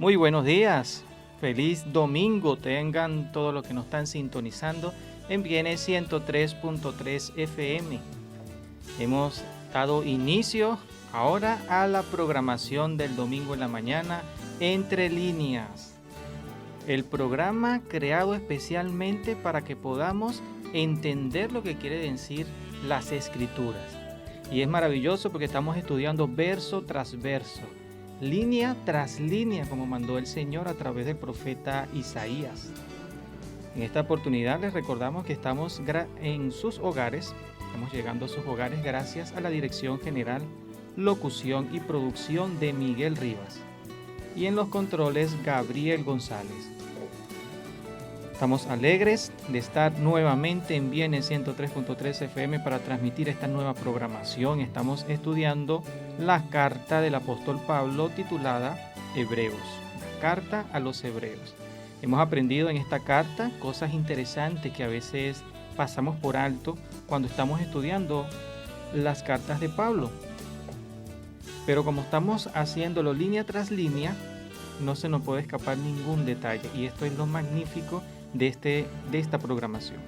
Muy buenos días, feliz domingo tengan todos los que nos están sintonizando en Viene 103.3 FM. Hemos dado inicio ahora a la programación del domingo en la mañana Entre Líneas. El programa creado especialmente para que podamos entender lo que quiere decir las Escrituras. Y es maravilloso porque estamos estudiando verso tras verso, línea tras línea, como mandó el Señor a través del profeta Isaías. En esta oportunidad les recordamos que estamos en sus hogares, estamos llegando a sus hogares gracias a la Dirección General, Locución y Producción de Miguel Rivas. Y en los controles, Gabriel González. Estamos alegres de estar nuevamente en Viene 103.3 FM para transmitir esta nueva programación. Estamos estudiando la carta del apóstol Pablo titulada Hebreos, la carta a los Hebreos. Hemos aprendido en esta carta cosas interesantes que a veces pasamos por alto cuando estamos estudiando las cartas de Pablo. Pero como estamos haciéndolo línea tras línea, no se nos puede escapar ningún detalle. Y esto es lo magnífico de esta programación.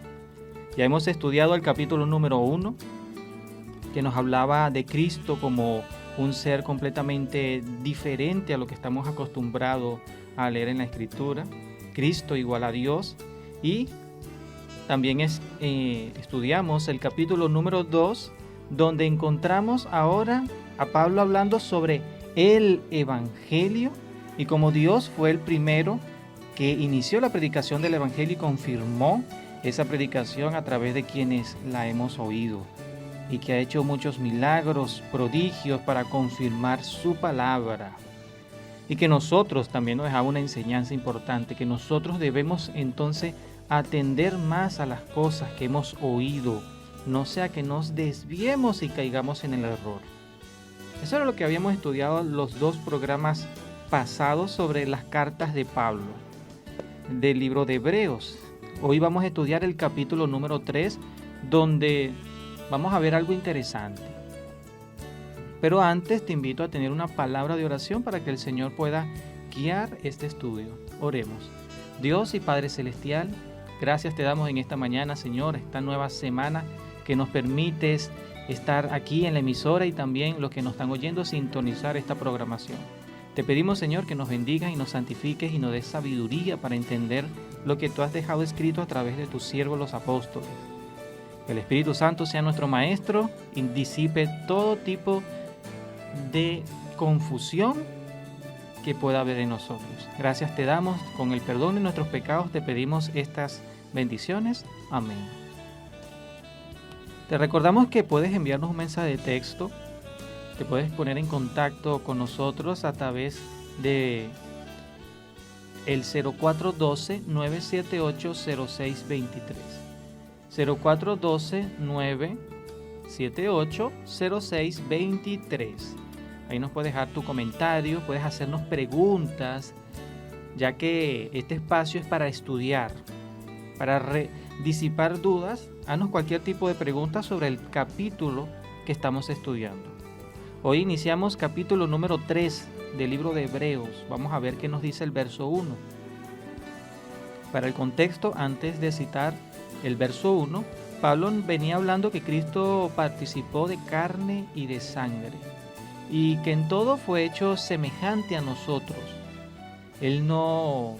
Ya hemos estudiado el capítulo número 1, que nos hablaba de Cristo como un ser completamente diferente a lo que estamos acostumbrados a leer en la Escritura. Cristo igual a Dios. Y también estudiamos el capítulo número 2, donde encontramos ahora a Pablo hablando sobre el Evangelio y cómo Dios fue el primero que inició la predicación del Evangelio y confirmó esa predicación a través de quienes la hemos oído, y que ha hecho muchos milagros, prodigios para confirmar su palabra. Y que nosotros también nos dejaba una enseñanza importante, que nosotros debemos entonces atender más a las cosas que hemos oído, no sea que nos desviemos y caigamos en el error. Eso era lo que habíamos estudiado los dos programas pasados sobre las cartas de Pablo del libro de Hebreos. Hoy vamos a estudiar el capítulo número 3, donde vamos a ver algo interesante. Pero antes te invito a tener una palabra de oración para que el Señor pueda guiar este estudio. Oremos. Dios y Padre Celestial, gracias te damos en esta mañana, Señor, esta nueva semana que nos permites estar aquí en la emisora y también los que nos están oyendo sintonizar esta programación. Te pedimos, Señor, que nos bendigas y nos santifiques y nos des sabiduría para entender lo que tú has dejado escrito a través de tus siervos los apóstoles. Que el Espíritu Santo sea nuestro maestro y disipe todo tipo de confusión que pueda haber en nosotros. Gracias te damos, con el perdón de nuestros pecados te pedimos estas bendiciones. Amén. Te recordamos que puedes enviarnos un mensaje de texto. Te puedes poner en contacto con nosotros a través de el 0412-978-0623. 0412-978-0623. Ahí nos puedes dejar tu comentario, puedes hacernos preguntas, ya que este espacio es para estudiar, para disipar dudas. Haznos cualquier tipo de pregunta sobre el capítulo que estamos estudiando. Hoy iniciamos capítulo número 3 del libro de Hebreos. Vamos a ver qué nos dice el verso 1. Para el contexto, antes de citar el verso 1, Pablo venía hablando que Cristo participó de carne y de sangre y que en todo fue hecho semejante a nosotros. Él no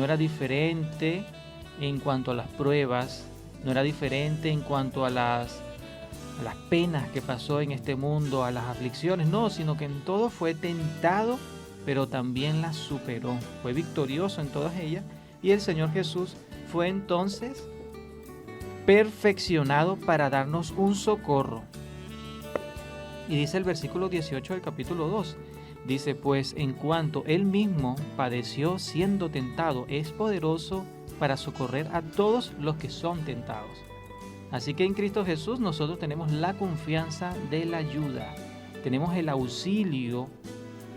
era diferente en cuanto a las pruebas, no era diferente en cuanto a las penas que pasó en este mundo, a las aflicciones, no, sino que en todo fue tentado, pero también las superó, fue victorioso en todas ellas, y el Señor Jesús fue entonces perfeccionado para darnos un socorro. Y dice el versículo 18 del capítulo 2, dice, pues en cuanto Él mismo padeció siendo tentado, es poderoso para socorrer a todos los que son tentados. Así que en Cristo Jesús nosotros tenemos la confianza de la ayuda, tenemos el auxilio,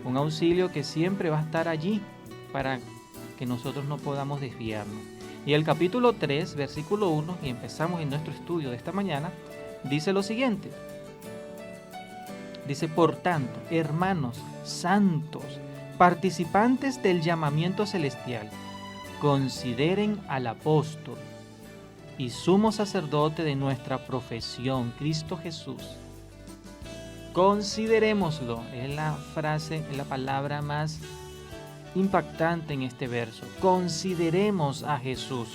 un auxilio que siempre va a estar allí para que nosotros no podamos desviarnos. Y el capítulo 3, versículo 1, y empezamos en nuestro estudio de esta mañana, dice lo siguiente. Dice, por tanto, hermanos santos, participantes del llamamiento celestial, consideren al apóstol y sumo sacerdote de nuestra profesión, Cristo Jesús. Considerémoslo, es la frase, es la palabra más impactante en este verso. Consideremos a Jesús,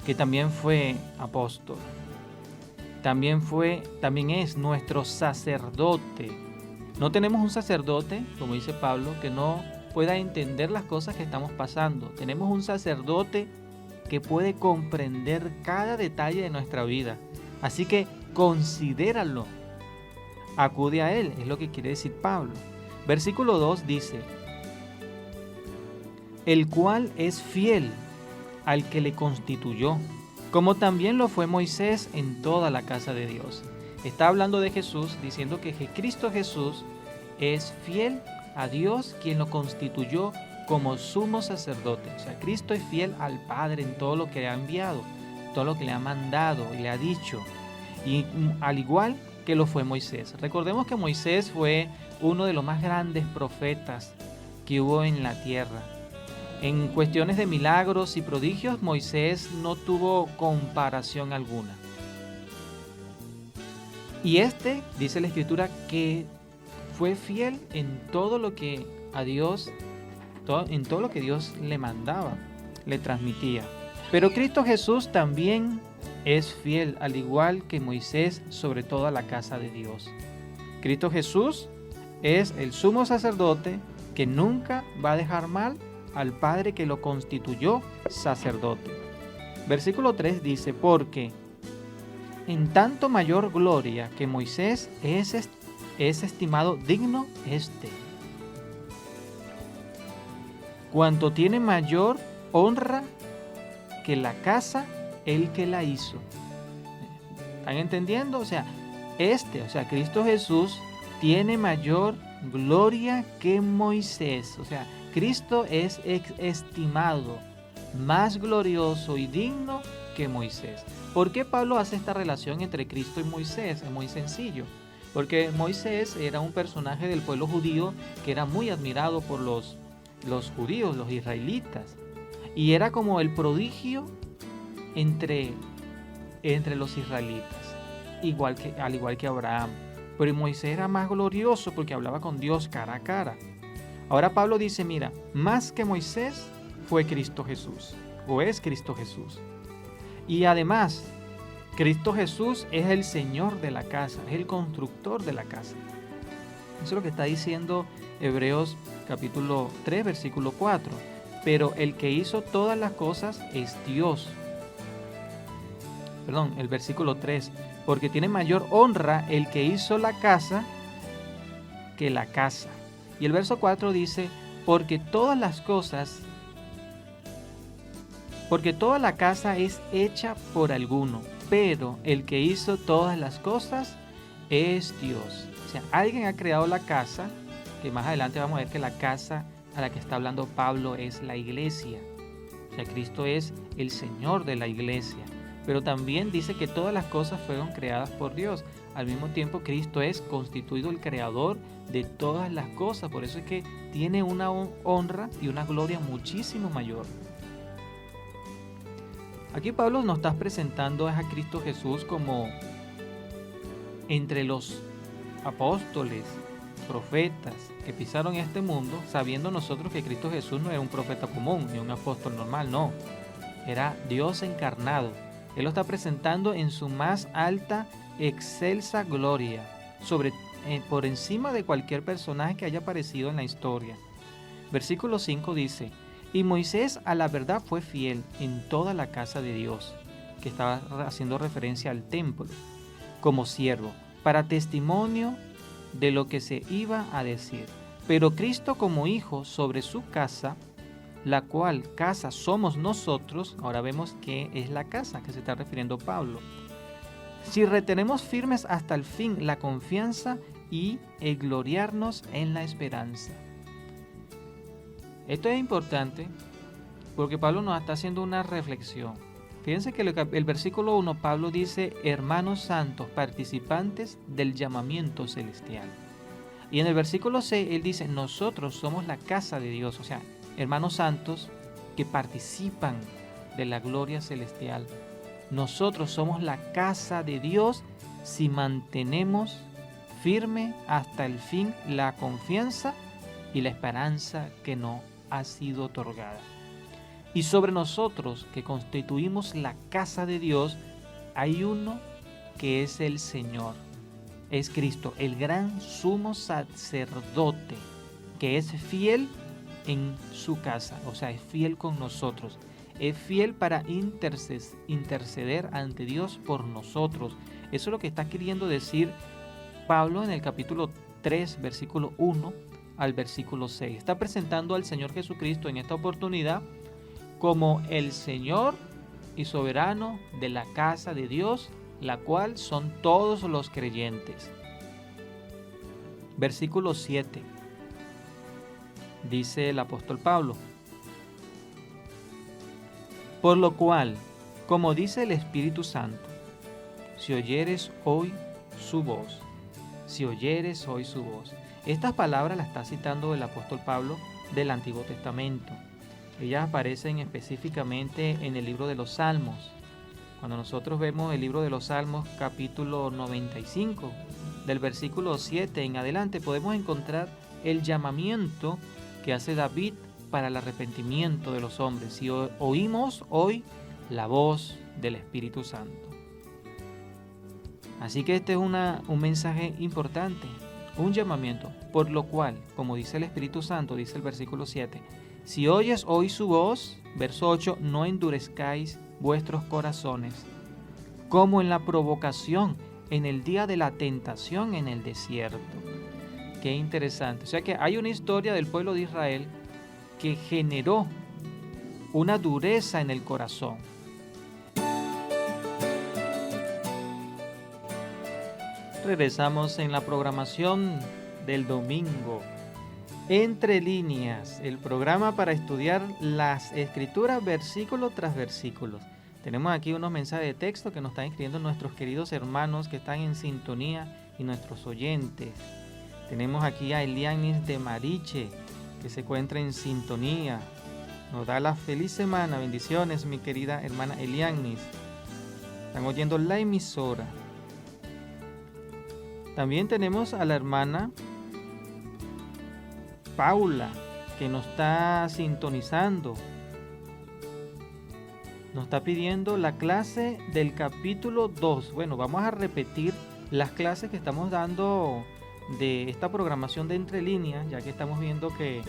que también fue apóstol, también es nuestro sacerdote. No tenemos un sacerdote, como dice Pablo, que no pueda entender las cosas que estamos pasando. Tenemos un sacerdote que puede comprender cada detalle de nuestra vida. Así que considéralo. Acude a él, es lo que quiere decir Pablo. Versículo 2 dice: el cual es fiel al que le constituyó, como también lo fue Moisés en toda la casa de Dios. Está hablando de Jesús, diciendo que Cristo Jesús es fiel a Dios, quien lo constituyó como sumo sacerdote. O sea, Cristo es fiel al Padre en todo lo que le ha enviado, todo lo que le ha mandado y le ha dicho. Y al igual que lo fue Moisés. Recordemos que Moisés fue uno de los más grandes profetas que hubo en la tierra. En cuestiones de milagros y prodigios, Moisés no tuvo comparación alguna. Y dice la Escritura, que fue fiel en todo lo que a Dios, en todo lo que Dios le mandaba, le transmitía. Pero Cristo Jesús también es fiel, al igual que Moisés, sobre toda la casa de Dios. Cristo Jesús es el sumo sacerdote que nunca va a dejar mal al Padre que lo constituyó sacerdote. Versículo 3 dice: porque en tanto mayor gloria que Moisés es estimado digno cuanto tiene mayor honra que la casa el que la hizo. ¿Están entendiendo? O sea, Cristo Jesús tiene mayor gloria que Moisés. O sea, Cristo es estimado, más glorioso y digno que Moisés. ¿Por qué Pablo hace esta relación entre Cristo y Moisés? Es muy sencillo. Porque Moisés era un personaje del pueblo judío que era muy admirado por los judíos, los israelitas. Y era como el prodigio entre los israelitas, al igual que Abraham. Pero Moisés era más glorioso porque hablaba con Dios cara a cara. Ahora Pablo dice: mira, más que Moisés fue Cristo Jesús, o es Cristo Jesús. Y además, Cristo Jesús es el Señor de la casa, es el constructor de la casa. Eso es lo que está diciendo Hebreos capítulo 3, versículo 4. Pero el que hizo todas las cosas es Dios. Perdón, el versículo 3. Porque tiene mayor honra el que hizo la casa que la casa. Y el verso 4 dice: porque toda la casa es hecha por alguno, pero el que hizo todas las cosas es Dios. O sea, alguien ha creado la casa, que más adelante vamos a ver que la casa a la que está hablando Pablo es la iglesia. O sea, Cristo es el Señor de la iglesia. Pero también dice que todas las cosas fueron creadas por Dios. Al mismo tiempo, Cristo es constituido el creador de todas las cosas. Por eso es que tiene una honra y una gloria muchísimo mayor. Aquí Pablo nos está presentando a Cristo Jesús como entre los apóstoles, profetas que pisaron este mundo, sabiendo nosotros que Cristo Jesús no era un profeta común ni un apóstol normal, no. Era Dios encarnado. Él lo está presentando en su más alta, excelsa gloria, por encima de cualquier personaje que haya aparecido en la historia. Versículo 5 dice: y Moisés a la verdad fue fiel en toda la casa de Dios, que estaba haciendo referencia al templo, como siervo, para testimonio de lo que se iba a decir. Pero Cristo como hijo sobre su casa, la cual casa somos nosotros. Ahora vemos que es la casa que se está refiriendo Pablo. Si retenemos firmes hasta el fin la confianza y el gloriarnos en la esperanza. Esto es importante porque Pablo nos está haciendo una reflexión. Fíjense que el versículo 1, Pablo dice: hermanos santos, participantes del llamamiento celestial. Y en el versículo 6 él dice, nosotros somos la casa de Dios, o sea, hermanos santos que participan de la gloria celestial. Nosotros somos la casa de Dios si mantenemos firme hasta el fin la confianza y la esperanza que nos ha sido otorgada. Y sobre nosotros que constituimos la casa de Dios, hay uno que es el Señor, es Cristo, el gran sumo sacerdote, que es fiel en su casa, o sea, es fiel con nosotros, es fiel para interceder ante Dios por nosotros. Eso es lo que está queriendo decir Pablo en el capítulo 3, versículo 1 al versículo 6. Está presentando al Señor Jesucristo en esta oportunidad como el Señor y soberano de la casa de Dios, la cual son todos los creyentes. Versículo 7. Dice el apóstol Pablo: por lo cual, como dice el Espíritu Santo, si oyeres hoy su voz, si oyeres hoy su voz. Estas palabras las está citando el apóstol Pablo del Antiguo Testamento. Ellas aparecen específicamente en el libro de los Salmos. Cuando nosotros vemos el libro de los Salmos, capítulo 95, del versículo 7 en adelante, podemos encontrar el llamamiento que hace David para el arrepentimiento de los hombres. Si oímos hoy la voz del Espíritu Santo. Así que este es un mensaje importante, un llamamiento, por lo cual, como dice el Espíritu Santo, dice el versículo 7, si oyes hoy su voz, verso 8, no endurezcáis vuestros corazones, como en la provocación, en el día de la tentación en el desierto. Qué interesante. O sea que hay una historia del pueblo de Israel que generó una dureza en el corazón. Regresamos en la programación del domingo. Entre líneas, el programa para estudiar las escrituras versículo tras versículo. Tenemos aquí unos mensajes de texto que nos están escribiendo nuestros queridos hermanos que están en sintonía y nuestros oyentes. Tenemos aquí a Elianis de Mariche, que se encuentra en sintonía. Nos da la feliz semana. Bendiciones, mi querida hermana Elianis. Están oyendo la emisora. También tenemos a la hermana Paula, que nos está sintonizando. Nos está pidiendo la clase del capítulo 2. Bueno, vamos a repetir las clases que estamos dando de esta programación de Entre Líneas, ya que estamos viendo que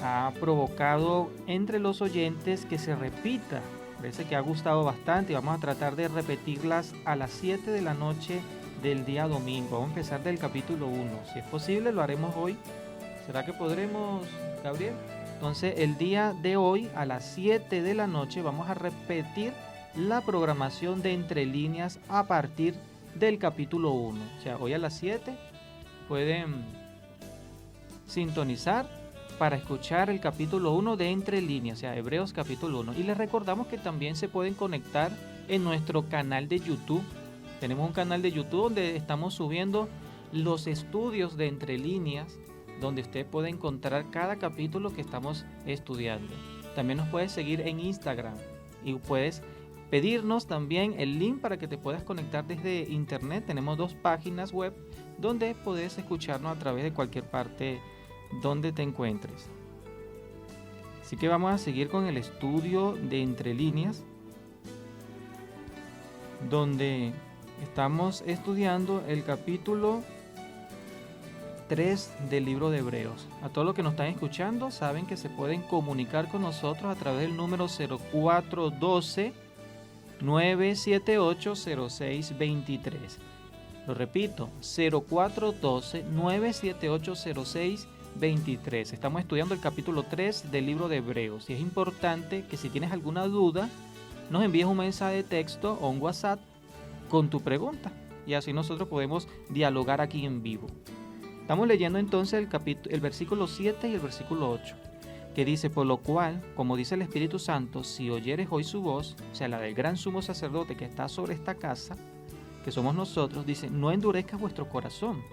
ha provocado entre los oyentes que se repita. Parece que ha gustado bastante y vamos a tratar de repetirlas a las 7 de la noche del día domingo. Vamos a empezar del capítulo 1. Si es posible, lo haremos hoy. ¿Será que podremos, Gabriel? Entonces, el día de hoy, a las 7 de la noche, vamos a repetir la programación de Entre Líneas a partir del capítulo 1. O sea, hoy a las 7 pueden sintonizar para escuchar el capítulo 1 de Entre Líneas, o sea, Hebreos capítulo 1. Y les recordamos que también se pueden conectar en nuestro canal de YouTube. Tenemos un canal de YouTube donde estamos subiendo los estudios de Entre Líneas, donde usted puede encontrar cada capítulo que estamos estudiando. También nos puedes seguir en Instagram y puedes pedirnos también el link para que te puedas conectar desde internet. Tenemos 2 páginas web donde puedes escucharnos a través de cualquier parte donde te encuentres. Así que vamos a seguir con el estudio de Entre Líneas, donde estamos estudiando el capítulo 3 del libro de Hebreos. A todos los que nos están escuchando, saben que se pueden comunicar con nosotros a través del número 0412-978-0623. Lo repito, 0412-978-0623. Estamos estudiando el capítulo 3 del libro de Hebreos y es importante que si tienes alguna duda, nos envíes un mensaje de texto o un WhatsApp con tu pregunta y así nosotros podemos dialogar aquí en vivo. Estamos leyendo entonces el versículo 7 y el versículo 8, que dice: por lo cual, como dice el Espíritu Santo, si oyeres hoy su voz, o sea, la del gran sumo sacerdote que está sobre esta casa, que somos nosotros, dice, no endurezcas vuestro corazón,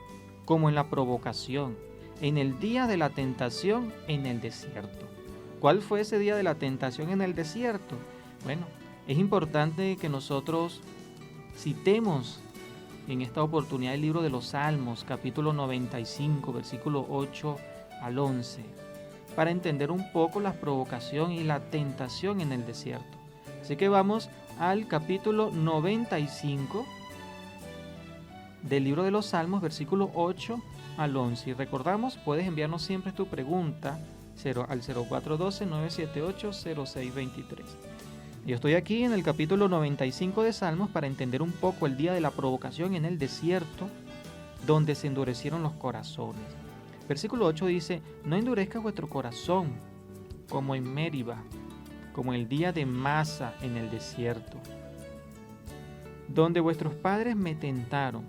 como en la provocación, en el día de la tentación en el desierto. ¿Cuál fue ese día de la tentación en el desierto? Bueno, es importante que nosotros citemos en esta oportunidad el libro de los Salmos, capítulo 95, versículo 8 al 11, para entender un poco la provocación y la tentación en el desierto. Así que vamos al capítulo 95 del libro de los Salmos, versículo 8 al 11. Y recordamos, puedes enviarnos siempre tu pregunta al 0412-978-0623. Yo estoy aquí en el capítulo 95 de Salmos para entender un poco el día de la provocación en el desierto, donde se endurecieron los corazones. Versículo 8 dice: no endurezcas vuestro corazón como en Meriba, como el día de Masa en el desierto, donde vuestros padres me tentaron,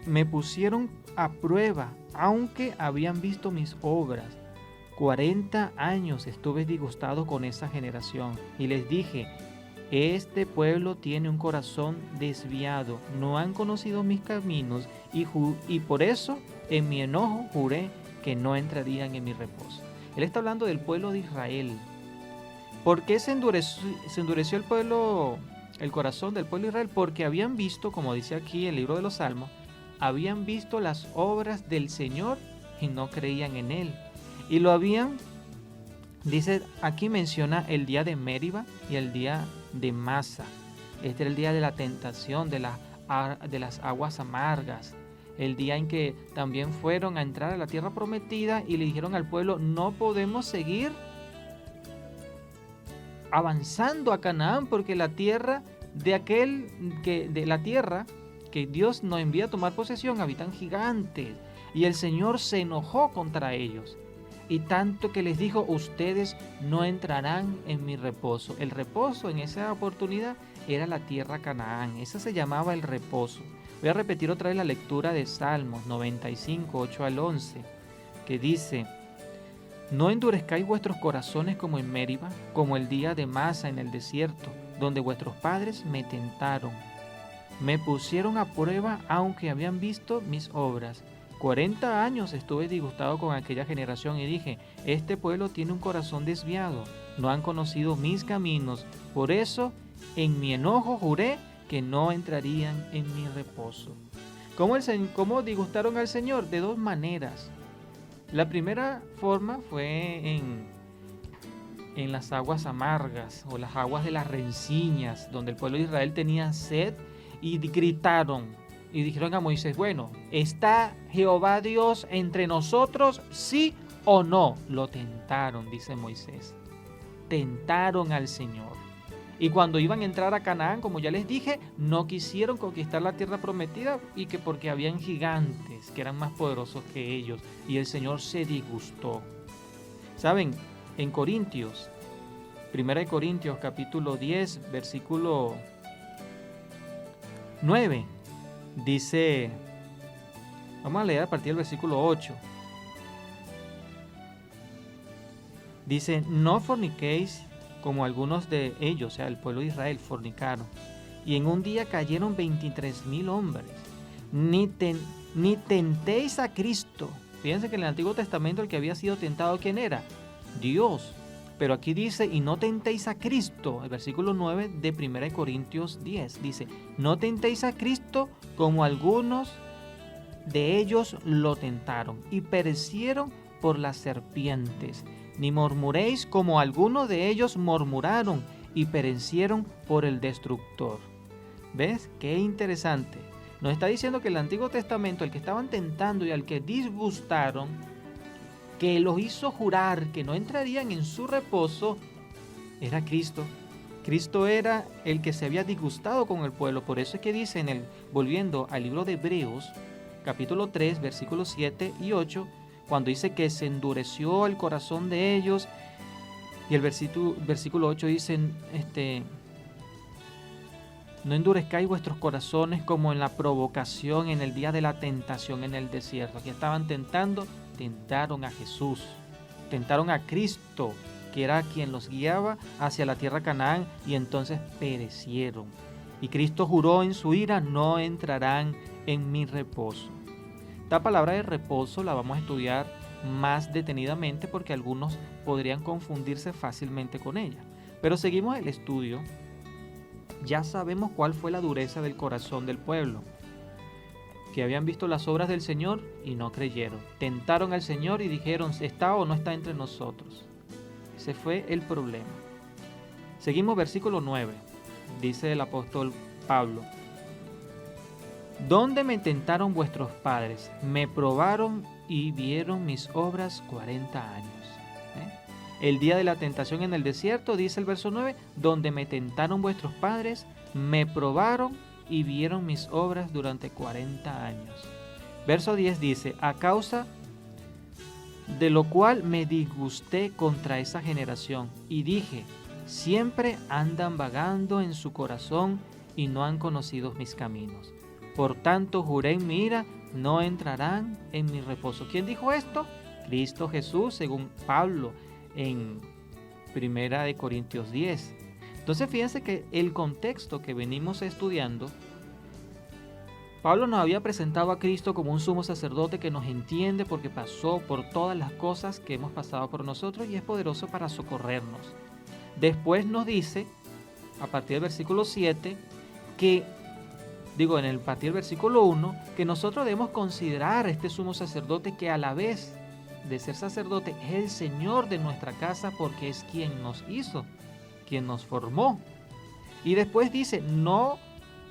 me pusieron a prueba, aunque habían visto mis obras. 40 años estuve disgustado con esa generación y les dije: este pueblo tiene un corazón desviado, no han conocido mis caminos y por eso en mi enojo juré que no entrarían en mi reposo. Él está hablando del pueblo de Israel. ¿Por qué se endureció el corazón del pueblo de Israel? Porque habían visto, como dice aquí el libro de los Salmos, habían visto las obras del Señor y no creían en Él. Y lo habían, dice, aquí menciona el día de Meriba y el día de Masa. Este era el día de la tentación, de las aguas amargas. El día en que también fueron a entrar a la tierra prometida y le dijeron al pueblo: no podemos seguir avanzando a Canaán porque la tierra que Dios nos envía a tomar posesión habitan gigantes. Y el Señor se enojó contra ellos. Y tanto que les dijo: ustedes no entrarán en mi reposo. El reposo en esa oportunidad era la tierra Canaán. Esa se llamaba el reposo. Voy a repetir otra vez la lectura de Salmos 95, 8 al 11, que dice: no endurezcáis vuestros corazones como en Meriba, como el día de Masa en el desierto, donde vuestros padres me tentaron. Me pusieron a prueba aunque habían visto mis obras. 40 años estuve disgustado con aquella generación y dije: este pueblo tiene un corazón desviado, no han conocido mis caminos, por eso en mi enojo juré que no entrarían en mi reposo. ¿Cómo disgustaron al Señor? De dos maneras. La primera forma fue en las aguas amargas o las aguas de las renciñas, donde el pueblo de Israel tenía sed y gritaron. Y dijeron a Moisés: bueno, ¿está Jehová Dios entre nosotros, sí o no? Lo tentaron, dice Moisés. Tentaron al Señor. Y cuando iban a entrar a Canaán, como ya les dije, no quisieron conquistar la tierra prometida y que porque habían gigantes que eran más poderosos que ellos. Y el Señor se disgustó. ¿Saben? En Corintios, 1 Corintios capítulo 10, versículo 9. Dice, vamos a leer a partir del versículo 8. Dice: no forniquéis como algunos de ellos, o sea, el pueblo de Israel, fornicaron. Y en un día cayeron 23,000 hombres. Ni tentéis a Cristo. Fíjense que en el Antiguo Testamento el que había sido tentado, ¿quién era? Dios. Pero aquí dice: y no tentéis a Cristo. El versículo 9 de 1 Corintios 10 dice: no tentéis a Cristo como algunos de ellos lo tentaron y perecieron por las serpientes. Ni murmuréis como algunos de ellos murmuraron y perecieron por el destructor. ¿Ves? Qué interesante. Nos está diciendo que el Antiguo Testamento, el que estaban tentando y al que disgustaron, que los hizo jurar que no entrarían en su reposo, era Cristo. Cristo era el que se había disgustado con el pueblo. Por eso es que dice, volviendo al libro de Hebreos, capítulo 3, versículos 7 y 8, cuando dice que se endureció el corazón de ellos, y el versículo 8 dice, no endurezcáis vuestros corazones como en la provocación en el día de la tentación en el desierto. Aquí estaban tentaron a Jesús, tentaron a Cristo, que era quien los guiaba hacia la tierra Canaán, y entonces perecieron. Y Cristo juró en su ira: no entrarán en mi reposo. La palabra de reposo la vamos a estudiar más detenidamente porque algunos podrían confundirse fácilmente con ella. Pero seguimos el estudio. Ya sabemos cuál fue la dureza del corazón del pueblo, que habían visto las obras del Señor y no creyeron. Tentaron al Señor y dijeron, ¿está o no está entre nosotros? Ese fue el problema. Seguimos versículo 9. Dice el apóstol Pablo, ¿dónde me tentaron vuestros padres? Me probaron y vieron mis obras 40 años. El día de la tentación en el desierto, dice el verso 9, donde me tentaron vuestros padres, me probaron y vieron mis obras durante 40 años. Verso 10 dice, a causa de lo cual me disgusté contra esa generación y dije, siempre andan vagando en su corazón y no han conocido mis caminos. Por tanto, juré en mi ira, no entrarán en mi reposo. ¿Quién dijo esto? Cristo Jesús, según Pablo en 1 Corintios 10. Entonces, fíjense que el contexto que venimos estudiando, Pablo nos había presentado a Cristo como un sumo sacerdote que nos entiende porque pasó por todas las cosas que hemos pasado por nosotros y es poderoso para socorrernos. Después nos dice, a partir del versículo 7, a partir del versículo 1, que nosotros debemos considerar a este sumo sacerdote que a la vez de ser sacerdote es el Señor de nuestra casa porque es quien nos hizo, quien nos formó. Y después dice, no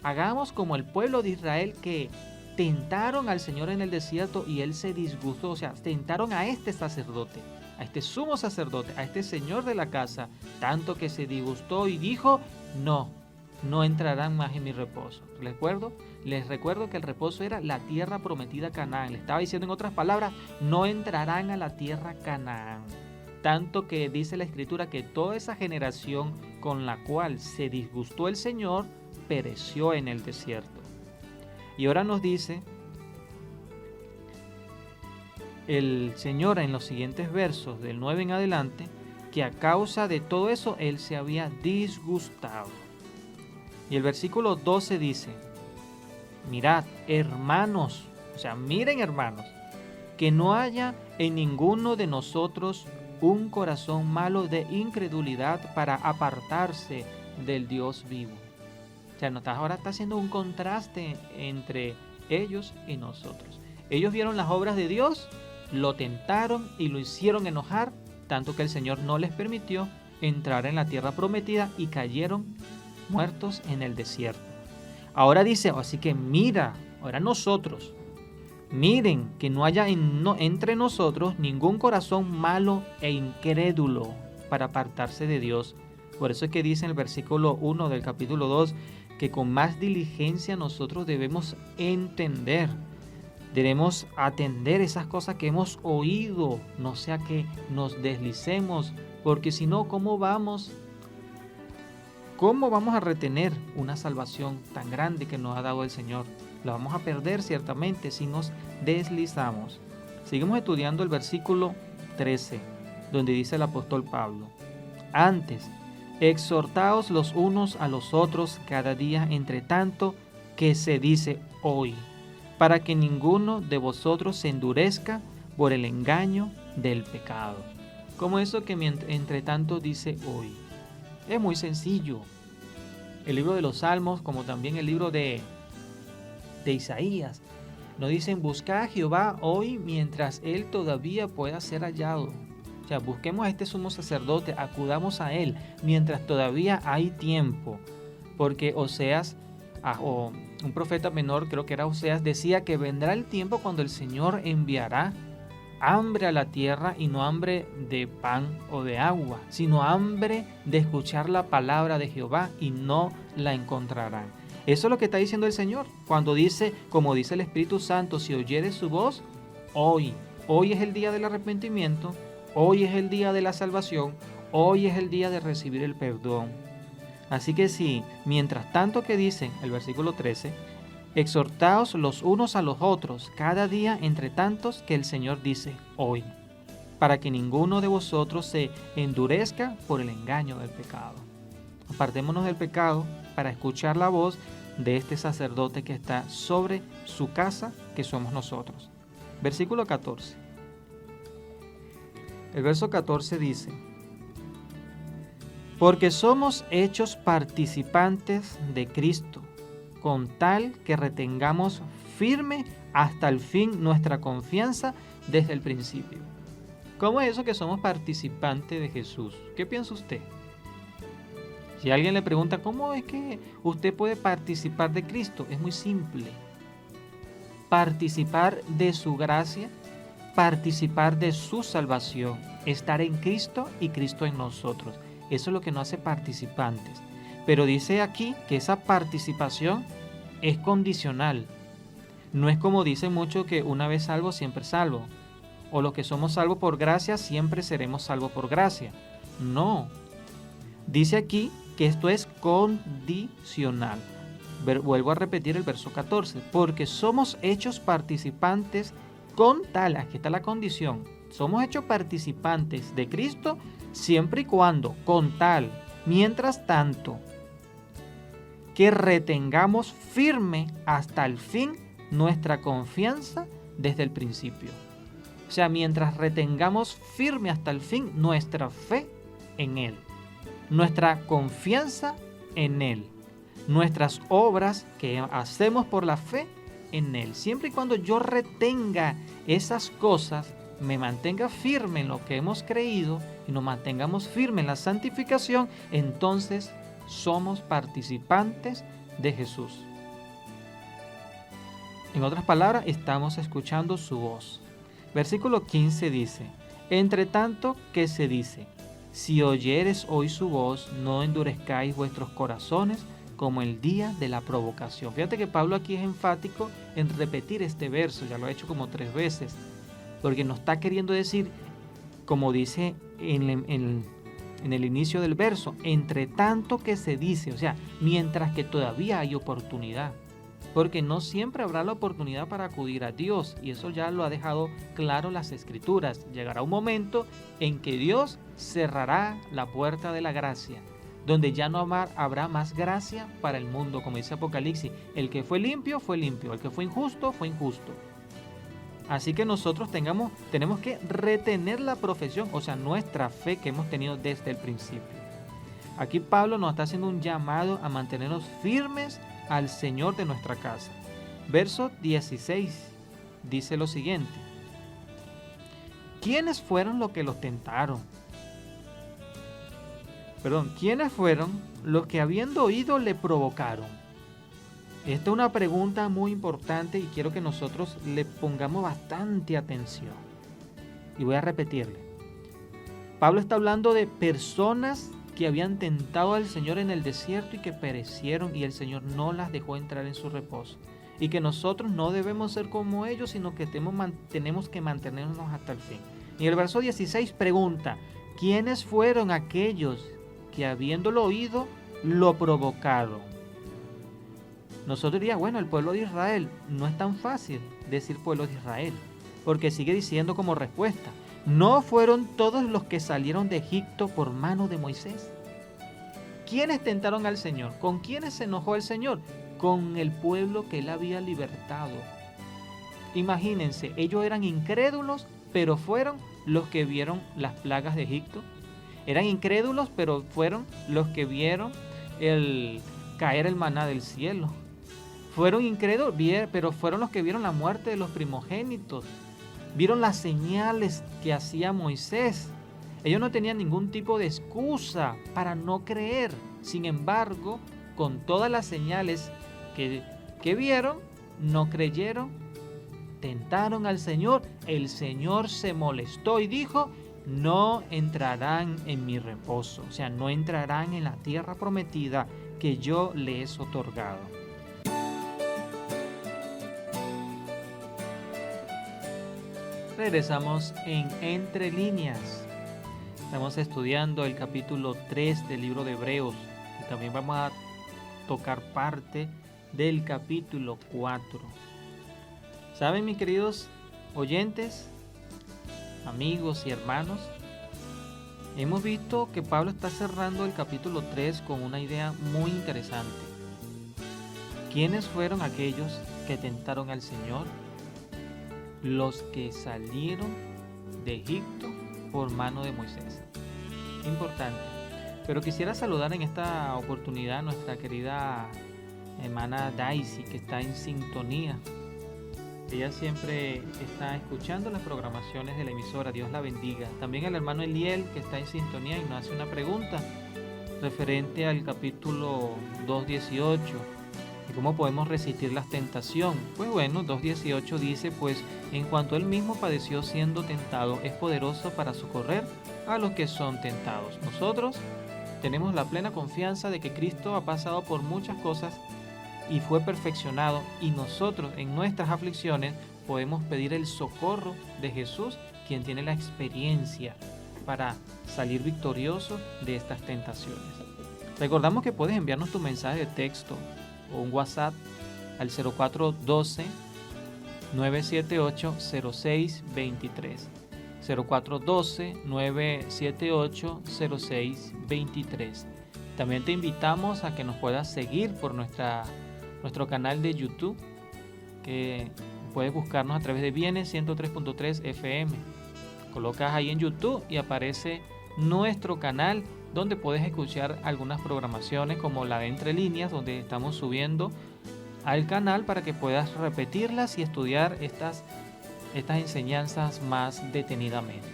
hagamos como el pueblo de Israel que tentaron al Señor en el desierto y Él se disgustó. O sea, tentaron a este sacerdote, a este sumo sacerdote, a este Señor de la casa, tanto que se disgustó y dijo, no entrarán más en mi reposo. Les recuerdo que el reposo era la tierra prometida a Canaán. Le estaba diciendo en otras palabras, no entrarán a la tierra Canaán. Tanto que dice la Escritura que toda esa generación con la cual se disgustó el Señor pereció en el desierto. Y ahora nos dice el Señor en los siguientes versos del 9 en adelante que a causa de todo eso Él se había disgustado. Y el versículo 12 dice, mirad, hermanos, miren hermanos, que no haya en ninguno de nosotros un corazón malo de incredulidad para apartarse del Dios vivo. Ahora está haciendo un contraste entre ellos y nosotros. Ellos vieron las obras de Dios, lo tentaron y lo hicieron enojar, tanto que el Señor no les permitió entrar en la tierra prometida y cayeron muertos en el desierto. Ahora dice, así que mira, ahora nosotros, miren que no haya entre nosotros ningún corazón malo e incrédulo para apartarse de Dios. Por eso es que dice en el versículo 1 del capítulo 2 que con más diligencia nosotros debemos entender, debemos atender esas cosas que hemos oído, no sea que nos deslicemos, porque si no, ¿cómo vamos a retener una salvación tan grande que nos ha dado el Señor? La vamos a perder ciertamente si nos deslizamos. Seguimos estudiando el versículo 13, donde dice el apóstol Pablo, antes, exhortaos los unos a los otros cada día, entre tanto que se dice hoy, para que ninguno de vosotros se endurezca por el engaño del pecado. ¿Cómo eso que entre tanto dice hoy? Es muy sencillo. El libro de los Salmos, como también el libro de Isaías, nos dicen, buscad a Jehová hoy mientras Él todavía pueda ser hallado. Busquemos a este sumo sacerdote, acudamos a Él mientras todavía hay tiempo. Porque Oseas, o un profeta menor, creo que era Oseas, decía que vendrá el tiempo cuando el Señor enviará hambre a la tierra y no hambre de pan o de agua, sino hambre de escuchar la palabra de Jehová y no la encontrarán. Eso es lo que está diciendo el Señor cuando dice, como dice el Espíritu Santo, si oyeres su voz, hoy es el día del arrepentimiento, hoy es el día de la salvación, hoy es el día de recibir el perdón. Así que sí, mientras tanto que dice el versículo 13, exhortaos los unos a los otros cada día entre tantos que el Señor dice hoy, para que ninguno de vosotros se endurezca por el engaño del pecado. Apartémonos del pecado para escuchar la voz de este sacerdote que está sobre su casa, que somos nosotros. Versículo 14. El verso 14 dice: porque somos hechos participantes de Cristo, con tal que retengamos firme hasta el fin nuestra confianza desde el principio. ¿Cómo es eso que somos participantes de Jesús? ¿Qué piensa usted? Si alguien le pregunta, ¿cómo es que usted puede participar de Cristo? Es muy simple. Participar de su gracia, participar de su salvación, estar en Cristo y Cristo en nosotros. Eso es lo que nos hace participantes. Pero dice aquí que esa participación es condicional. No es como dicen muchos que una vez salvo, siempre salvo. O los que somos salvos por gracia, siempre seremos salvos por gracia. No. Dice aquí que esto es condicional. Vuelvo a repetir el verso 14. Porque somos hechos participantes con tal, aquí está la condición. Somos hechos participantes de Cristo siempre y cuando, con tal, mientras tanto, que retengamos firme hasta el fin nuestra confianza desde el principio. O sea, mientras retengamos firme hasta el fin nuestra fe en Él, nuestra confianza en Él, nuestras obras que hacemos por la fe en Él. Siempre y cuando yo retenga esas cosas, me mantenga firme en lo que hemos creído y nos mantengamos firmes en la santificación, entonces somos participantes de Jesús. En otras palabras, estamos escuchando su voz. Versículo 15 dice: entre tanto que se dice, si oyeres hoy su voz, no endurezcáis vuestros corazones como el día de la provocación. Fíjate que Pablo aquí es enfático en repetir este verso, ya lo ha hecho como 3 veces, porque nos está queriendo decir, como dice en el inicio del verso, entre tanto que se dice, o sea, mientras que todavía hay oportunidad, porque no siempre habrá la oportunidad para acudir a Dios, y eso ya lo ha dejado claro las Escrituras. Llegará un momento en que Dios cerrará la puerta de la gracia, donde ya no habrá más gracia para el mundo, como dice Apocalipsis. El que fue limpio, el que fue injusto, fue injusto. Así que nosotros tenemos que retener la profesión, o sea, nuestra fe que hemos tenido desde el principio. Aquí Pablo nos está haciendo un llamado a mantenernos firmes al Señor de nuestra casa. Verso 16 dice lo siguiente: ¿quiénes fueron los que los tentaron? ¿Quiénes fueron los que habiendo oído le provocaron? Esta es una pregunta muy importante y quiero que nosotros le pongamos bastante atención. Y voy a repetirle. Pablo está hablando de personas que habían tentado al Señor en el desierto y que perecieron, y el Señor no las dejó entrar en su reposo. Y que nosotros no debemos ser como ellos, sino que tenemos que mantenernos hasta el fin. Y el verso 16 pregunta: ¿quiénes fueron aquellos que habiéndolo oído lo provocaron? Nosotros diríamos, bueno, el pueblo de Israel. No es tan fácil decir pueblo de Israel, porque sigue diciendo como respuesta: ¿no fueron todos los que salieron de Egipto por mano de Moisés? ¿Quiénes tentaron al Señor? ¿Con quiénes se enojó el Señor? Con el pueblo que él había libertado. Imagínense, ellos eran incrédulos, pero fueron los que vieron las plagas de Egipto. Eran incrédulos, pero fueron los que vieron caer el maná del cielo. Fueron incrédulos, pero fueron los que vieron la muerte de los primogénitos. Vieron las señales que hacía Moisés. Ellos no tenían ningún tipo de excusa para no creer. Sin embargo, con todas las señales que vieron, no creyeron, tentaron al Señor. El Señor se molestó y dijo: no entrarán en mi reposo. O sea, no entrarán en la tierra prometida que yo les he otorgado. Regresamos en Entre Líneas. Estamos estudiando el capítulo 3 del libro de Hebreos y también vamos a tocar parte del capítulo 4. ¿Saben, mis queridos oyentes, amigos y hermanos? Hemos visto que Pablo está cerrando el capítulo 3 con una idea muy interesante. ¿Quiénes fueron aquellos que tentaron al Señor? los que salieron de Egipto por mano de Moisés. Importante. Pero quisiera saludar en esta oportunidad a nuestra querida hermana Daisy, que está en sintonía. Ella siempre está escuchando las programaciones de la emisora. Dios la bendiga. También al hermano Eliel, que está en sintonía y nos hace una pregunta referente al capítulo 2:18. ¿Y cómo podemos resistir la tentación? Pues bueno, 2:18 dice, pues en cuanto él mismo padeció siendo tentado, es poderoso para socorrer a los que son tentados. Nosotros tenemos la plena confianza de que Cristo ha pasado por muchas cosas y fue perfeccionado, y nosotros en nuestras aflicciones podemos pedir el socorro de Jesús, quien tiene la experiencia para salir victorioso de estas tentaciones. Recordamos que puedes enviarnos tu mensaje de texto o un WhatsApp al 0412-978-0623. 0412-978-0623. También te invitamos a que nos puedas seguir por nuestro canal de YouTube, que puedes buscarnos a través de Bienes 103.3 FM. Colocas ahí en YouTube y aparece nuestro canal, donde puedes escuchar algunas programaciones como la de Entre Líneas, donde estamos subiendo al canal para que puedas repetirlas y estudiar estas enseñanzas más detenidamente.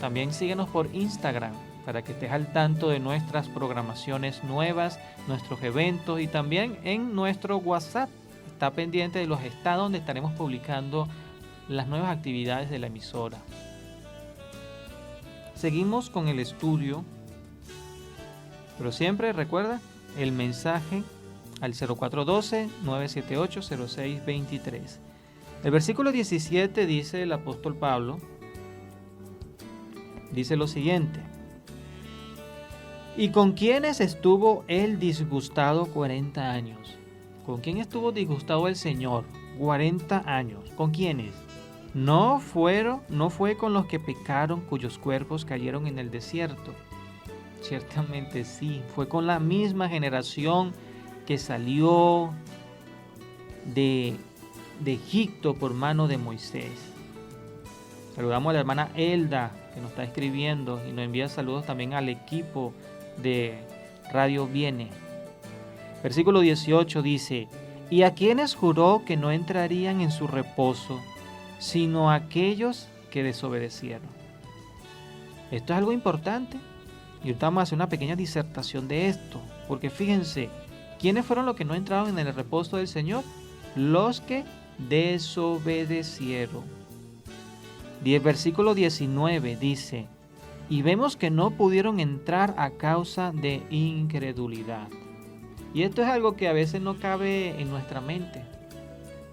También síguenos por Instagram para que estés al tanto de nuestras programaciones nuevas, nuestros eventos, y también en nuestro WhatsApp. Está pendiente de los estados donde estaremos publicando las nuevas actividades de la emisora. Seguimos con el estudio, pero siempre recuerda el mensaje al 0412-978-0623. El versículo 17 dice el apóstol Pablo, dice lo siguiente: ¿y con quiénes estuvo él disgustado 40 años? ¿Con quién estuvo disgustado el Señor 40 años? ¿Con quiénes? No fue con los que pecaron, cuyos cuerpos cayeron en el desierto. Ciertamente sí, fue con la misma generación que salió de Egipto por mano de Moisés. Saludamos a la hermana Elda, que nos está escribiendo, y nos envía saludos también al equipo de Radio Viene. Versículo 18 dice: ¿y a quienes juró que no entrarían en su reposo, sino a aquellos que desobedecieron? Esto es algo importante, y ahorita vamos a hacer una pequeña disertación de esto, porque fíjense, ¿quiénes fueron los que no entraron en el reposo del Señor? Los que desobedecieron. Versículo 19 dice: y vemos que no pudieron entrar a causa de incredulidad. Y esto es algo que a veces no cabe en nuestra mente,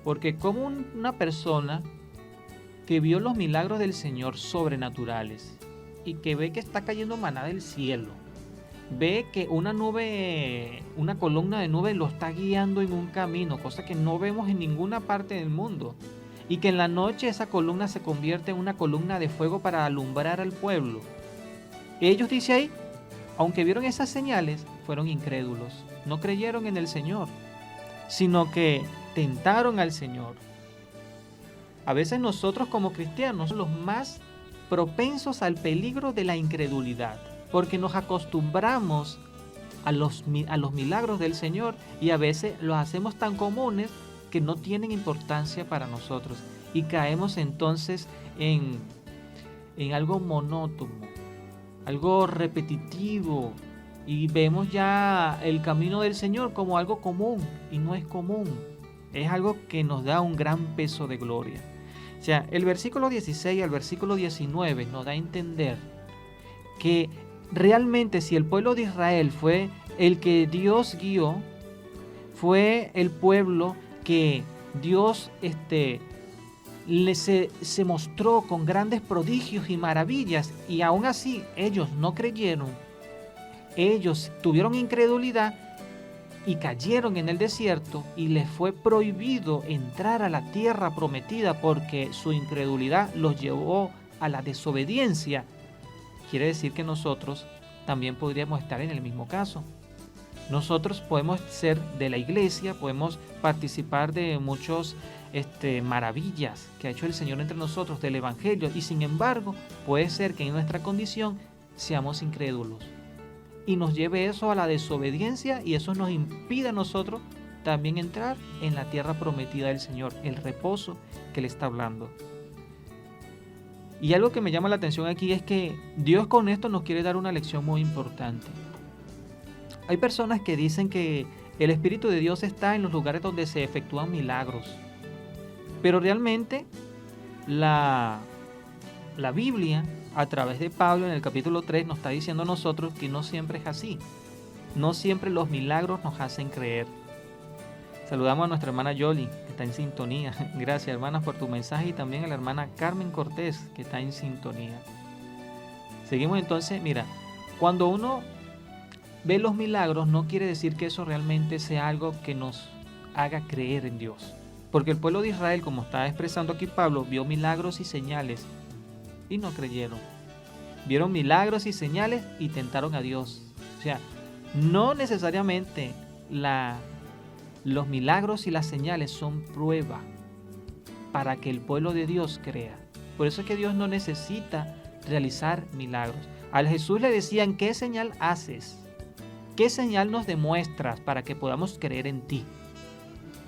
porque como una persona que vio los milagros del Señor sobrenaturales y que ve que está cayendo maná del cielo, ve que una columna de nube lo está guiando en un camino, cosa que no vemos en ninguna parte del mundo, y que en la noche esa columna se convierte en una columna de fuego para alumbrar al pueblo. Ellos, dice ahí, aunque vieron esas señales, fueron incrédulos, no creyeron en el Señor, sino que tentaron al Señor. A veces nosotros como cristianos somos los más propensos al peligro de la incredulidad, porque nos acostumbramos a los milagros del Señor, y a veces los hacemos tan comunes que no tienen importancia para nosotros, y caemos entonces en algo monótono, algo repetitivo, y vemos ya el camino del Señor como algo común, y no es común, es algo que nos da un gran peso de gloria. O sea, el versículo 16 al versículo 19 nos da a entender que realmente si el pueblo de Israel fue el que Dios guió, fue el pueblo que Dios se mostró con grandes prodigios y maravillas, y aún así ellos no creyeron, ellos tuvieron incredulidad y cayeron en el desierto, y les fue prohibido entrar a la tierra prometida porque su incredulidad los llevó a la desobediencia. Quiere decir que nosotros también podríamos estar en el mismo caso. Nosotros podemos ser de la iglesia, podemos participar de muchos maravillas que ha hecho el Señor entre nosotros del Evangelio, y sin embargo puede ser que en nuestra condición seamos incrédulos y nos lleve eso a la desobediencia, y eso nos impide a nosotros también entrar en la tierra prometida del Señor, el reposo que le está hablando. Y algo que me llama la atención aquí es que Dios con esto nos quiere dar una lección muy importante. Hay personas que dicen que el Espíritu de Dios está en los lugares donde se efectúan milagros, pero realmente la Biblia, a través de Pablo en el capítulo 3, nos está diciendo a nosotros que no siempre es así. No siempre los milagros nos hacen creer. Saludamos a nuestra hermana Yoli, que está en sintonía. Gracias, hermanas, por tu mensaje, y también a la hermana Carmen Cortés, que está en sintonía. Seguimos entonces. Mira, cuando uno ve los milagros, no quiere decir que eso realmente sea algo que nos haga creer en Dios. Porque el pueblo de Israel, como está expresando aquí Pablo, vio milagros y señales y no creyeron. Vieron milagros y señales y tentaron a Dios. O sea, no necesariamente los milagros y las señales son prueba para que el pueblo de Dios crea. Por eso es que Dios no necesita realizar milagros. Al Jesús le decían: ¿qué señal haces? ¿Qué señal nos demuestras para que podamos creer en ti?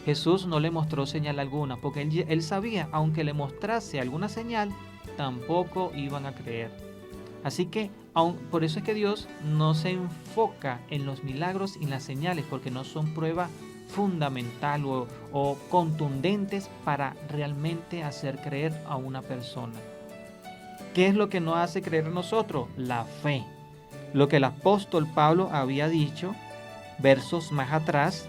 Jesús no le mostró señal alguna, porque él sabía, aunque le mostrase alguna señal, tampoco iban a creer. Así que por eso es que Dios no se enfoca en los milagros y las señales, porque no son prueba fundamental o contundentes para realmente hacer creer a una persona. ¿Qué es lo que nos hace creer en nosotros? La fe. Lo que el apóstol Pablo había dicho versos más atrás,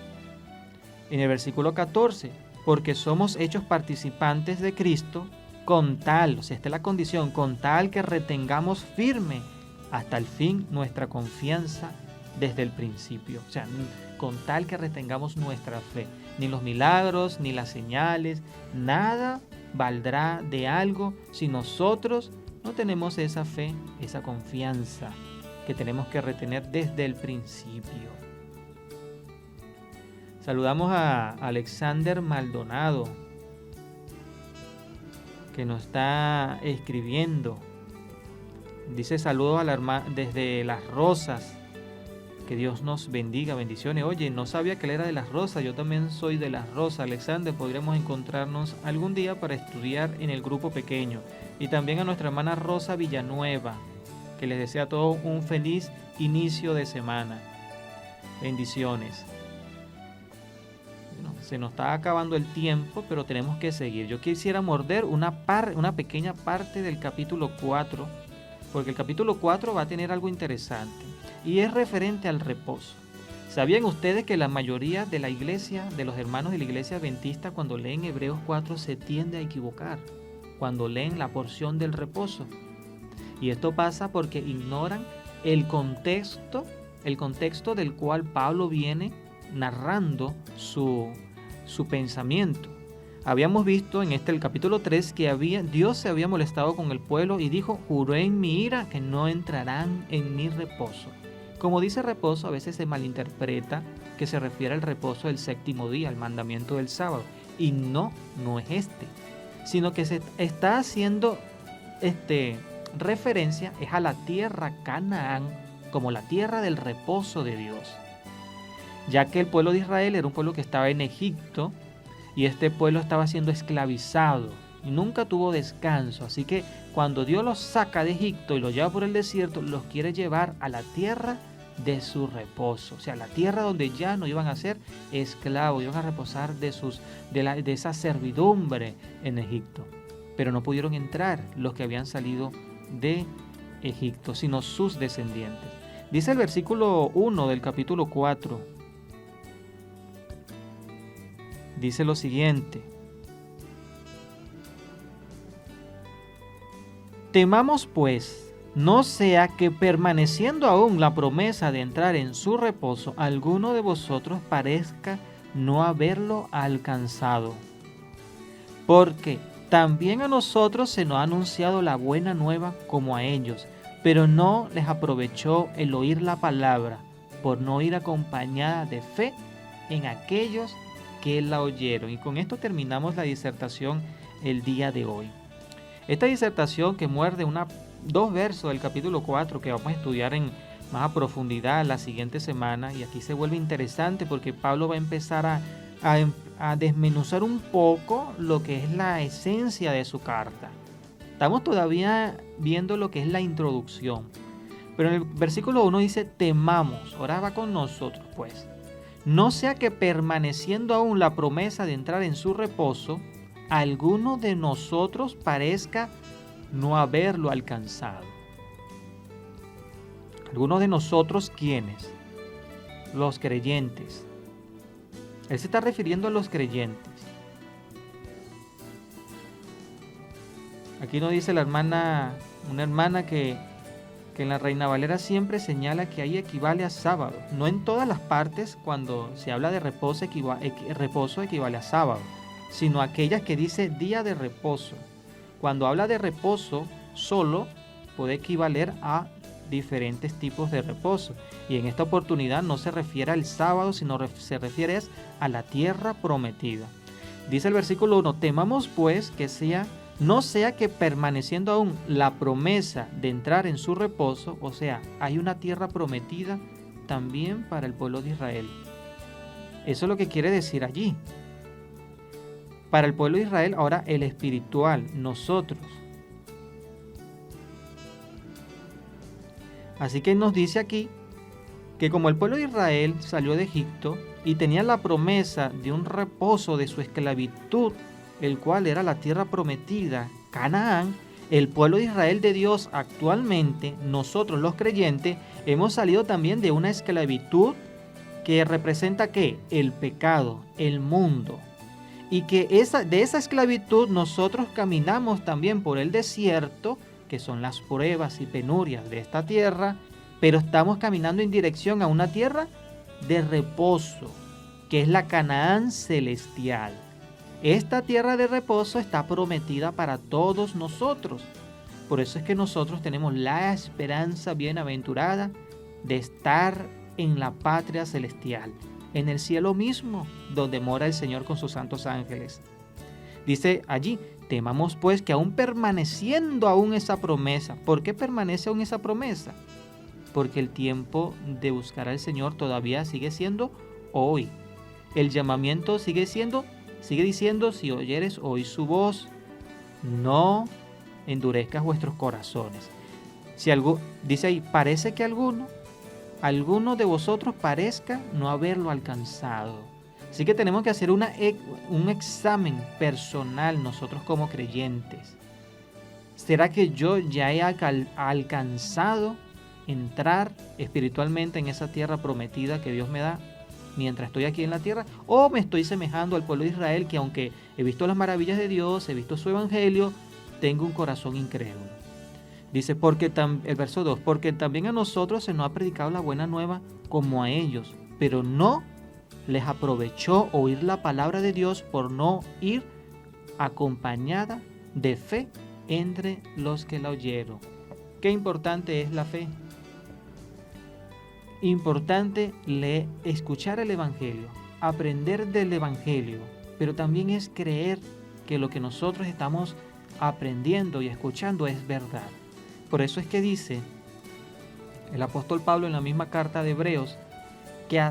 en el versículo 14, porque somos hechos participantes de Cristo con tal, o sea, esta es la condición, con tal que retengamos firme hasta el fin nuestra confianza desde el principio. O sea, con tal que retengamos nuestra fe. Ni los milagros, ni las señales, nada valdrá de algo si nosotros no tenemos esa fe, esa confianza que tenemos que retener desde el principio. Saludamos a Alexander Maldonado, que nos está escribiendo. Dice: saludos a la hermana desde Las Rosas. Que Dios nos bendiga, bendiciones. Oye, no sabía que él era de Las Rosas, yo también soy de Las Rosas. Alexander, podremos encontrarnos algún día para estudiar en el grupo pequeño. Y también a nuestra hermana Rosa Villanueva, que les desea a todos un feliz inicio de semana. Bendiciones. Bueno, se nos está acabando el tiempo, pero tenemos que seguir. Yo quisiera morder una pequeña parte del capítulo 4, porque el capítulo 4 va a tener algo interesante. Y es referente al reposo. ¿Sabían ustedes que la mayoría de la iglesia, de los hermanos de la iglesia adventista, cuando leen Hebreos 4, se tiende a equivocar cuando leen la porción del reposo? Y esto pasa porque ignoran el contexto del cual Pablo viene narrando su pensamiento. Habíamos visto en el capítulo 3 que Dios se había molestado con el pueblo y dijo: juré en mi ira que no entrarán en mi reposo. Como dice reposo, a veces se malinterpreta que se refiere al reposo del séptimo día, al mandamiento del sábado. Y no es sino que se está haciendo referencia es a la tierra Canaán, como la tierra del reposo de Dios. Ya que el pueblo de Israel era un pueblo que estaba en Egipto, y este pueblo estaba siendo esclavizado y nunca tuvo descanso. Así que cuando Dios los saca de Egipto y los lleva por el desierto, los quiere llevar a la tierra de su reposo. O sea, la tierra donde ya no iban a ser esclavos, iban a reposar de esa servidumbre en Egipto. Pero no pudieron entrar los que habían salido de Egipto, sino sus descendientes. Dice el versículo 1 del capítulo 4. Dice lo siguiente: temamos pues, no sea que permaneciendo aún la promesa de entrar en su reposo, alguno de vosotros parezca no haberlo alcanzado. Porque también a nosotros se nos ha anunciado la buena nueva como a ellos, pero no les aprovechó el oír la palabra, por no ir acompañada de fe en aquellos que la oyeron. Y con esto terminamos la disertación el día de hoy. Esta disertación que muerde dos versos del capítulo 4 que vamos a estudiar en más a profundidad la siguiente semana, y aquí se vuelve interesante porque Pablo va a empezar a desmenuzar un poco lo que es la esencia de su carta. Estamos todavía viendo lo que es la introducción, pero en el versículo 1 dice: temamos, ahora va con nosotros pues, no sea que permaneciendo aún la promesa de entrar en su reposo, alguno de nosotros parezca no haberlo alcanzado. Algunos de nosotros, ¿quiénes? Los creyentes. Él se está refiriendo a los creyentes. Aquí nos dice una hermana que en la Reina Valera siempre señala que ahí equivale a sábado. No en todas las partes cuando se habla de reposo equivale a sábado, sino aquellas que dice día de reposo. Cuando habla de reposo solo puede equivaler a diferentes tipos de reposo, y en esta oportunidad no se refiere al sábado, sino se refiere a la tierra prometida. Dice el versículo 1: temamos pues que no sea que permaneciendo aún la promesa de entrar en su reposo, o sea, hay una tierra prometida también para el pueblo de Israel. Eso es lo que quiere decir allí. Para el pueblo de Israel, ahora el espiritual, nosotros. Así que nos dice aquí que como el pueblo de Israel salió de Egipto y tenía la promesa de un reposo de su esclavitud, el cual era la tierra prometida, Canaán, el pueblo de Israel de Dios actualmente, nosotros los creyentes, hemos salido también de una esclavitud que representa ¿qué? El pecado, el mundo. Y que de esa esclavitud nosotros caminamos también por el desierto, que son las pruebas y penurias de esta tierra, pero estamos caminando en dirección a una tierra de reposo, que es la Canaán celestial. Esta tierra de reposo está prometida para todos nosotros. Por eso es que nosotros tenemos la esperanza bienaventurada de estar en la patria celestial, en el cielo mismo, donde mora el Señor con sus santos ángeles. Dice allí: temamos pues que aún permaneciendo aún esa promesa. ¿Por qué permanece aún esa promesa? Porque el tiempo de buscar al Señor todavía sigue siendo hoy. El llamamiento sigue diciendo: si oyeres hoy su voz, no endurezcas vuestros corazones. Dice ahí: parece que alguno de vosotros parezca no haberlo alcanzado. Así que tenemos que hacer un examen personal nosotros como creyentes. ¿Será que yo ya he alcanzado entrar espiritualmente en esa tierra prometida que Dios me da mientras estoy aquí en la tierra? ¿O me estoy semejando al pueblo de Israel, que aunque he visto las maravillas de Dios, he visto su evangelio, tengo un corazón incrédulo? Dice el verso 2: porque también a nosotros se nos ha predicado la buena nueva como a ellos, pero no les aprovechó oír la palabra de Dios por no ir acompañada de fe entre los que la oyeron. Qué importante es la fe. Importante escuchar el evangelio, aprender del evangelio, pero también es creer que lo que nosotros estamos aprendiendo y escuchando es verdad. Por eso es que dice el apóstol Pablo en la misma carta de Hebreos que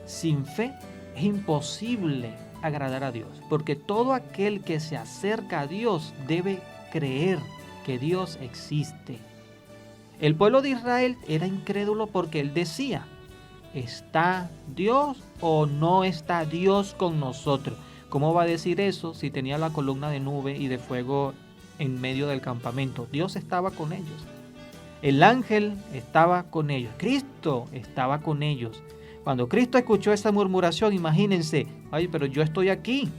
sin fe es imposible agradar a Dios, porque todo aquel que se acerca a Dios debe creer que Dios existe. El pueblo de Israel era incrédulo porque él decía: ¿está Dios o no está Dios con nosotros? ¿Cómo va a decir eso si tenía la columna de nube y de fuego en medio del campamento? Dios estaba con ellos. El ángel estaba con ellos. Cristo estaba con ellos. Cuando Cristo escuchó esa murmuración, imagínense: ay, pero yo estoy aquí.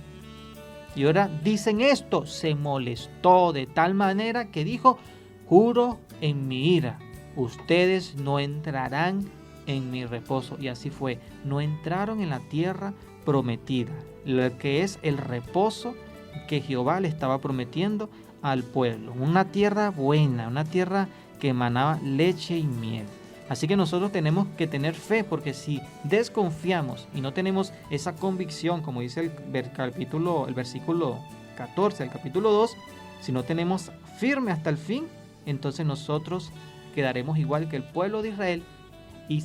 Y ahora dicen esto. Se molestó de tal manera que dijo: juro en mi ira, ustedes no entrarán en mi reposo. Y así fue. No entraron en la tierra prometida, lo que es el reposo que Jehová le estaba prometiendo al pueblo. Una tierra buena, una tierra que emanaba leche y miel. Así que nosotros tenemos que tener fe, porque si desconfiamos y no tenemos esa convicción, como dice el versículo 14, el capítulo 2, si no tenemos firme hasta el fin, entonces nosotros quedaremos igual que el pueblo de Israel y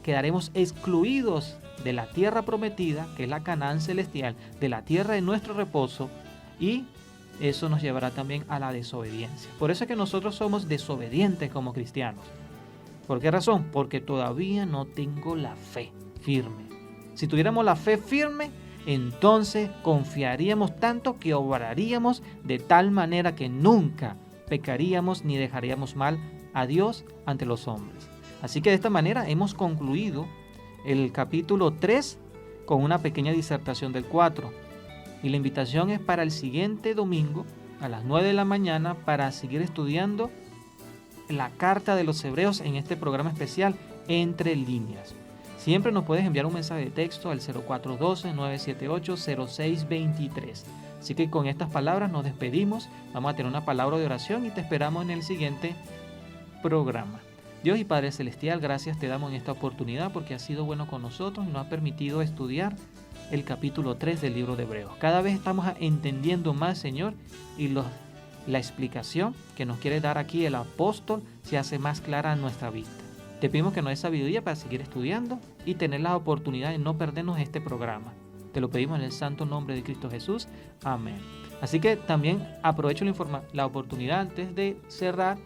quedaremos excluidos de la tierra prometida, que es la Canaán celestial, de la tierra de nuestro reposo, y eso nos llevará también a la desobediencia. Por eso es que nosotros somos desobedientes como cristianos. ¿Por qué razón? Porque todavía no tengo la fe firme. Si tuviéramos la fe firme, entonces confiaríamos tanto que obraríamos de tal manera que nunca pecaríamos ni dejaríamos mal a Dios ante los hombres. Así que de esta manera hemos concluido el capítulo 3 con una pequeña disertación del 4. Y la invitación es para el siguiente domingo a las 9 de la mañana para seguir estudiando la carta de los Hebreos en este programa especial Entre Líneas. Siempre nos puedes enviar un mensaje de texto al 0412-978-0623. Así que con estas palabras nos despedimos. Vamos a tener una palabra de oración y te esperamos en el siguiente programa. Dios y Padre Celestial, gracias te damos en esta oportunidad porque has sido bueno con nosotros y nos ha permitido estudiar el capítulo 3 del libro de Hebreos. Cada vez estamos entendiendo más, Señor, y la explicación que nos quiere dar aquí el apóstol se hace más clara a nuestra vista. Te pedimos que nos des sabiduría para seguir estudiando y tener la oportunidad de no perdernos este programa. Te lo pedimos en el santo nombre de Cristo Jesús. Amén. Así que también aprovecho la oportunidad antes de cerrar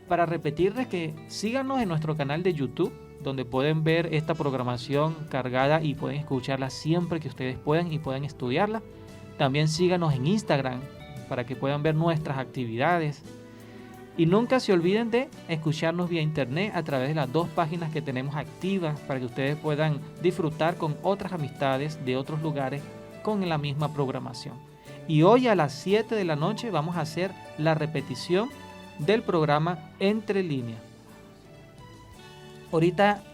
para repetirles que síganos en nuestro canal de YouTube, donde pueden ver esta programación cargada y pueden escucharla siempre que ustedes puedan y puedan estudiarla. También síganos en Instagram para que puedan ver nuestras actividades. Y nunca se olviden de escucharnos vía internet a través de las 2 páginas que tenemos activas para que ustedes puedan disfrutar con otras amistades de otros lugares con la misma programación. Y hoy a las 7 de la noche vamos a hacer la repetición del programa Entre Líneas. Ahorita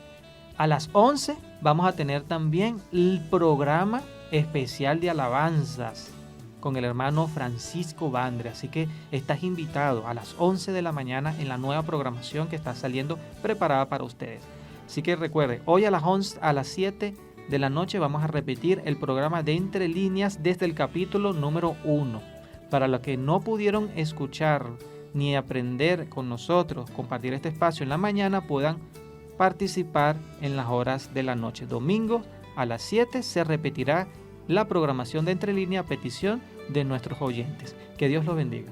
a las 11 vamos a tener también el programa especial de alabanzas con el hermano Francisco Bandre. Así que estás invitado a las 11 de la mañana en la nueva programación que está saliendo preparada para ustedes. Así que recuerde, hoy a las 7 de la noche vamos a repetir el programa de Entre Líneas desde el capítulo número 1. Para los que no pudieron escuchar ni aprender con nosotros, compartir este espacio en la mañana, puedan participar en las horas de la noche. Domingo a las 7 se repetirá la programación de Entre Líneas a petición de nuestros oyentes. Que Dios los bendiga.